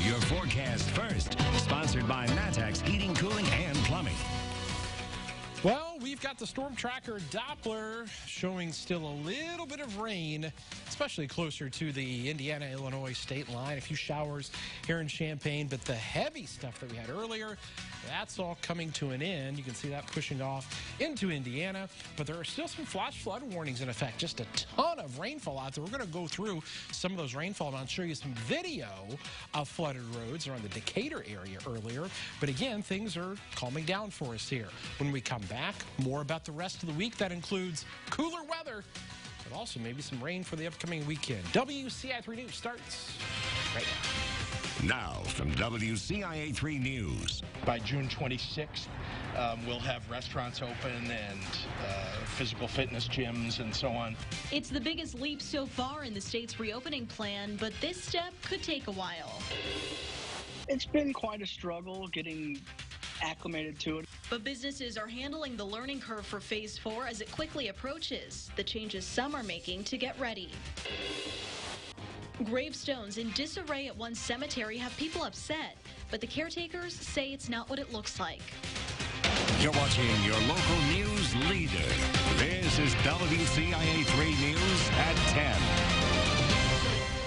your forecast first. Sponsored by Matex Heating, Cooling, and Plumbing. Well, we've got the Storm Tracker Doppler showing still a little bit of rain, especially closer to the Indiana-Illinois state line. A few showers here in Champaign, but the heavy stuff that we had earlier, that's all coming to an end. You can see that pushing off into Indiana, but there are still some flash flood warnings in effect. Just a ton of rainfall out there. We're going to go through some of those rainfall, and I'll show you some video of flooded roads around the Decatur area earlier. But again, things are calming down for us here. When we come back, more about the rest of the week. That includes cooler weather, but also maybe some rain for the upcoming weekend. WCIA3 News starts right now. Now from WCIA3 News. By June 26th, we'll have restaurants open and physical fitness gyms and so on. It's the biggest leap so far in the state's reopening plan, but this step could take a while. It's been quite a struggle getting acclimated to it. But businesses are handling the learning curve for Phase 4 as it quickly approaches, the changes some are making to get ready. Gravestones in disarray at one cemetery have people upset, but the caretakers say it's not what it looks like. You're watching your local news leader. This is WCIA3 News at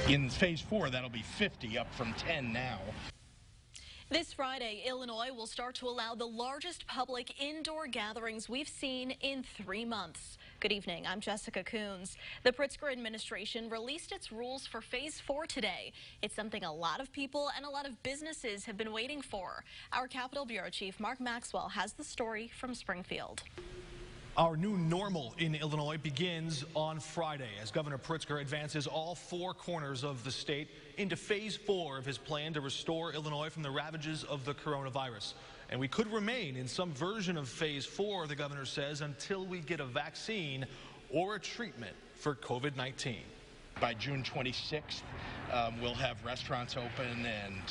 10. In Phase 4, that'll be 50, up from 10 now. This Friday, Illinois will start to allow the largest public indoor gatherings we've seen in 3 months. Good evening, I'm Jessica Coons. The Pritzker administration released its rules for Phase 4 today. It's something a lot of people and a lot of businesses have been waiting for. Our Capitol Bureau Chief Mark Maxwell has the story from Springfield. Our new normal in Illinois begins on Friday as Governor Pritzker advances all 4 corners of the state into Phase 4 of his plan to restore Illinois from the ravages of the coronavirus. And we could remain in some version of Phase 4, the governor says, until we get a vaccine or a treatment for COVID-19. By June 26th, we'll have restaurants open and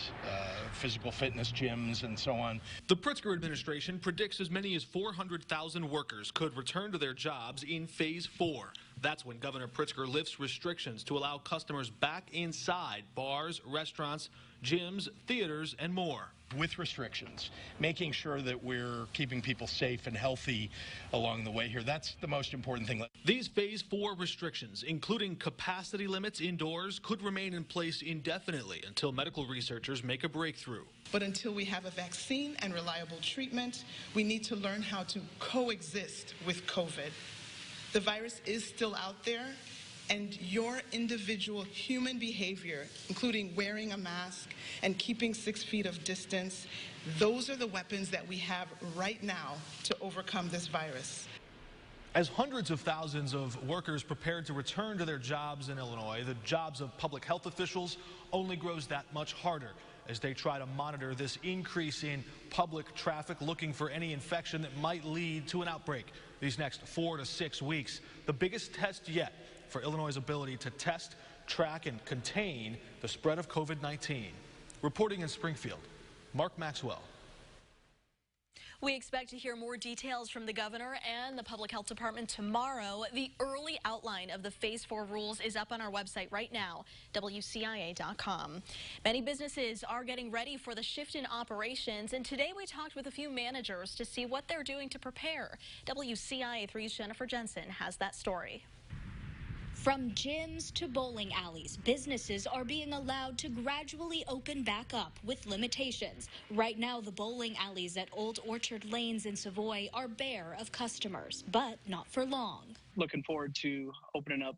physical fitness gyms and so on. The Pritzker administration predicts as many as 400,000 workers could return to their jobs in Phase 4. That's when Governor Pritzker lifts restrictions to allow customers back inside bars, restaurants, gyms, theaters, and more. With restrictions, making sure that we're keeping people safe and healthy along the way here. That's the most important thing. These Phase 4 restrictions, including capacity limits indoors, could remain in place indefinitely until medical researchers make a breakthrough. But until we have a vaccine and reliable treatment, we need to learn how to coexist with COVID. The virus is still out there, and your individual human behavior, including wearing a mask and keeping 6 feet of distance, those are the weapons that we have right now to overcome this virus. As hundreds of thousands of workers prepare to return to their jobs in Illinois, the jobs of public health officials only grows that much harder as they try to monitor this increase in public traffic, looking for any infection that might lead to an outbreak these next 4 to 6 weeks. The biggest test yet for Illinois' ability to test, track, and contain the spread of COVID-19. Reporting in Springfield, Mark Maxwell. We expect to hear more details from the governor and the public health department tomorrow. The early outline of the Phase 4 rules is up on our website right now, WCIA.com. Many businesses are getting ready for the shift in operations, and today we talked with a few managers to see what they're doing to prepare. WCIA3's Jennifer Jensen has that story. From gyms to bowling alleys, businesses are being allowed to gradually open back up with limitations. Right now, the bowling alleys at Old Orchard Lanes in Savoy are bare of customers, but not for long. Looking forward to opening up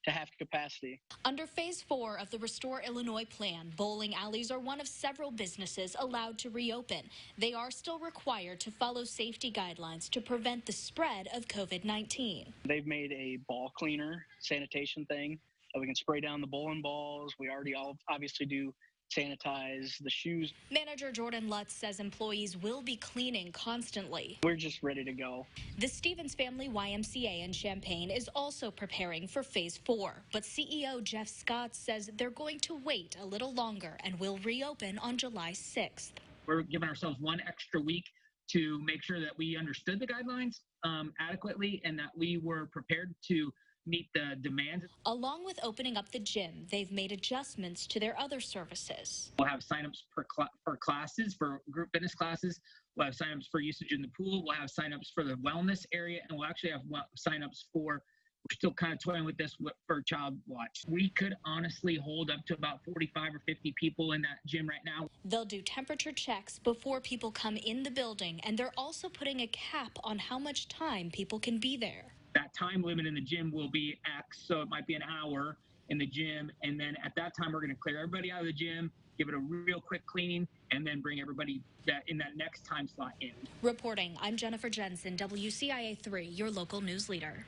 to half capacity. Under Phase 4 of the Restore Illinois plan, bowling alleys are one of several businesses allowed to reopen. They are still required to follow safety guidelines to prevent the spread of COVID-19. They've made a ball cleaner sanitation thing. We can spray down the bowling balls. We already obviously do sanitize the shoes. Manager Jordan Lutz says employees will be cleaning constantly. We're just ready to go. The Stevens Family YMCA in Champaign is also preparing for Phase 4, but CEO Jeff Scott says they're going to wait a little longer and will reopen on July 6th. We're giving ourselves one extra week to make sure that we understood the guidelines adequately and that we were prepared to meet the demands. Along with opening up the gym, they've made adjustments to their other services. We'll have signups for classes, for group fitness classes. We'll have signups for usage in the pool. We'll have signups for the wellness area, and we'll actually have signups for, we're still kind of toying with this, for child watch. We could honestly hold up to about 45 or 50 people in that gym right now. They'll do temperature checks before people come in the building, and they're also putting a cap on how much time people can be there. That time limit in the gym will be X, so it might be an hour in the gym, and then at that time we're going to clear everybody out of the gym, give it a real quick cleaning, and then bring everybody that in that next time slot in. Reporting, I'm Jennifer Jensen, WCIA 3, your local news leader.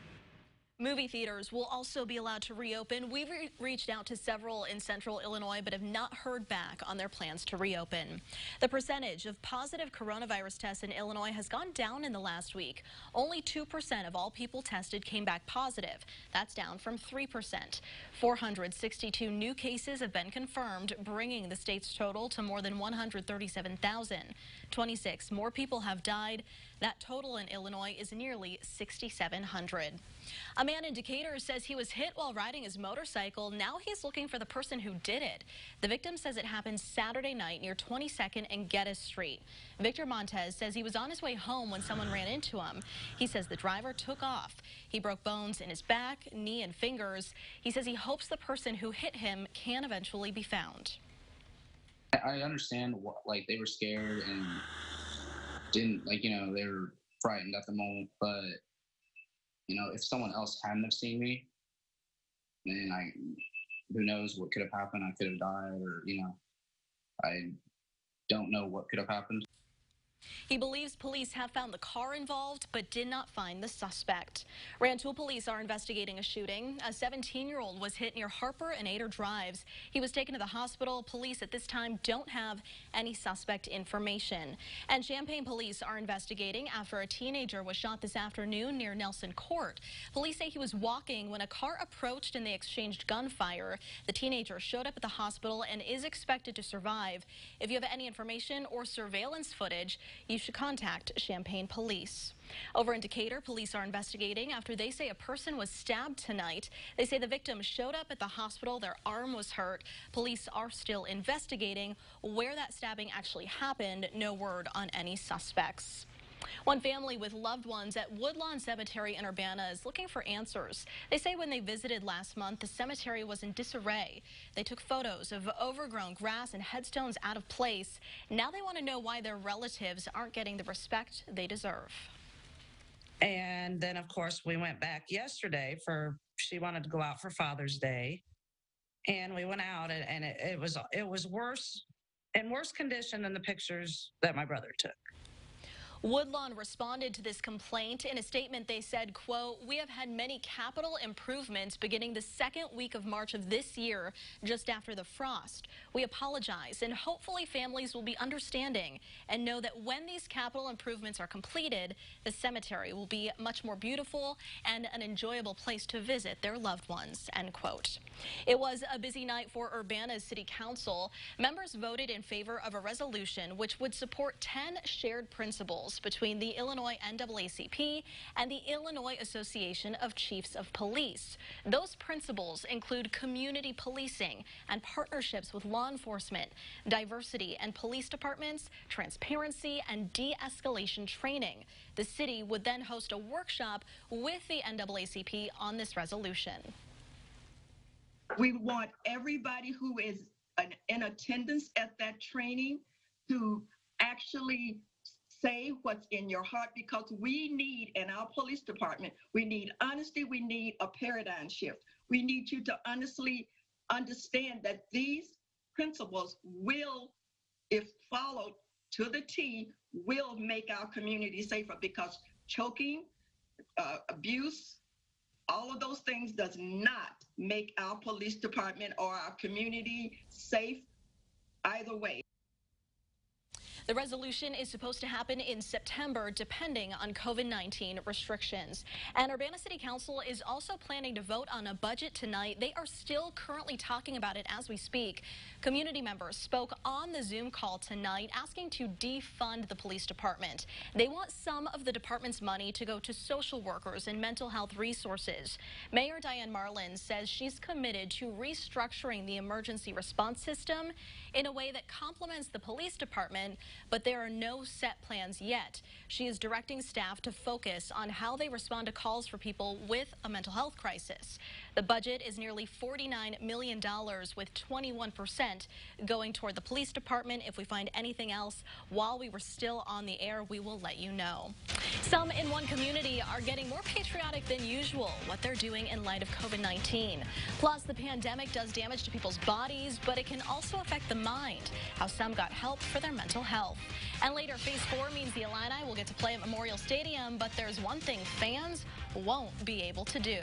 Movie theaters will also be allowed to reopen. We've reached out to several in central Illinois, but have not heard back on their plans to reopen. The percentage of positive coronavirus tests in Illinois has gone down in the last week. Only 2% of all people tested came back positive. That's down from 3%. 462 new cases have been confirmed, bringing the state's total to more than 137,000. 26 more people have died. That total in Illinois is nearly 6,700. A man in Decatur says he was hit while riding his motorcycle. Now he's looking for the person who did it. The victim says it happened Saturday night near 22nd and Geddes Street. Victor Montez says he was on his way home when someone ran into him. He says the driver took off. He broke bones in his back, knee, and fingers. He says he hopes the person who hit him can eventually be found. I understand like they were scared and didn't, like, you know, they were frightened at the moment, but you know, if someone else hadn't have seen me, then who knows what could have happened. I could have died, or, you know, I don't know what could have happened. He believes police have found the car involved, but did not find the suspect. Rantoul police are investigating a shooting. A 17-year-old was hit near Harper and Ader Drives. He was taken to the hospital. Police at this time don't have any suspect information. And Champaign police are investigating after a teenager was shot this afternoon near Nelson Court. Police say he was walking when a car approached and they exchanged gunfire. The teenager showed up at the hospital and is expected to survive. If you have any information or surveillance footage, you should contact Champaign police. Over in Decatur, police are investigating after they say a person was stabbed tonight. They say the victim showed up at the hospital. Their arm was hurt. Police are still investigating where that stabbing actually happened. No word on any suspects. One family with loved ones at Woodlawn Cemetery in Urbana is looking for answers. They say when they visited last month, the cemetery was in disarray. They took photos of overgrown grass and headstones out of place. Now they want to know why their relatives aren't getting the respect they deserve. And then, of course, we went back yesterday she wanted to go out for Father's Day. And we went out, and it was worse, in worse condition than the pictures that my brother took. Woodlawn responded to this complaint. In a statement, they said, quote, "We have had many capital improvements beginning the second week of March of this year, just after the frost. We apologize, and hopefully families will be understanding and know that when these capital improvements are completed, the cemetery will be much more beautiful and an enjoyable place to visit their loved ones," end quote. It was a busy night for Urbana's City Council. Members voted in favor of a resolution which would support 10 shared principles between the Illinois NAACP and the Illinois Association of Chiefs of Police. Those principles include community policing and partnerships with law enforcement, diversity and police departments, transparency and de-escalation training. The city would then host a workshop with the NAACP on this resolution. We want everybody who is in attendance at that training to actually say what's in your heart, because we need, in our police department, we need honesty, we need a paradigm shift. We need you to honestly understand that these principles will, if followed to the T, will make our community safer, because choking, abuse, all of those things does not make our police department or our community safe either way. The resolution is supposed to happen in September, depending on COVID-19 restrictions. And Urbana City Council is also planning to vote on a budget tonight. They are still currently talking about it as we speak. Community members spoke on the Zoom call tonight asking to defund the police department. They want some of the department's money to go to social workers and mental health resources. Mayor Diane Marlin says she's committed to restructuring the emergency response system in a way that complements the police department, but there are no set plans yet. She is directing staff to focus on how they respond to calls for people with a mental health crisis. The budget is nearly $49 million, with 21% going toward the police department. If we find anything else while we were still on the air, we will let you know. Some in one community are getting more patriotic than usual, what they're doing in light of COVID-19. Plus, the pandemic does damage to people's bodies, but it can also affect the mind, how some got help for their mental health. And later, Phase 4 means the Illini will get to play at Memorial Stadium, but there's one thing fans won't be able to do.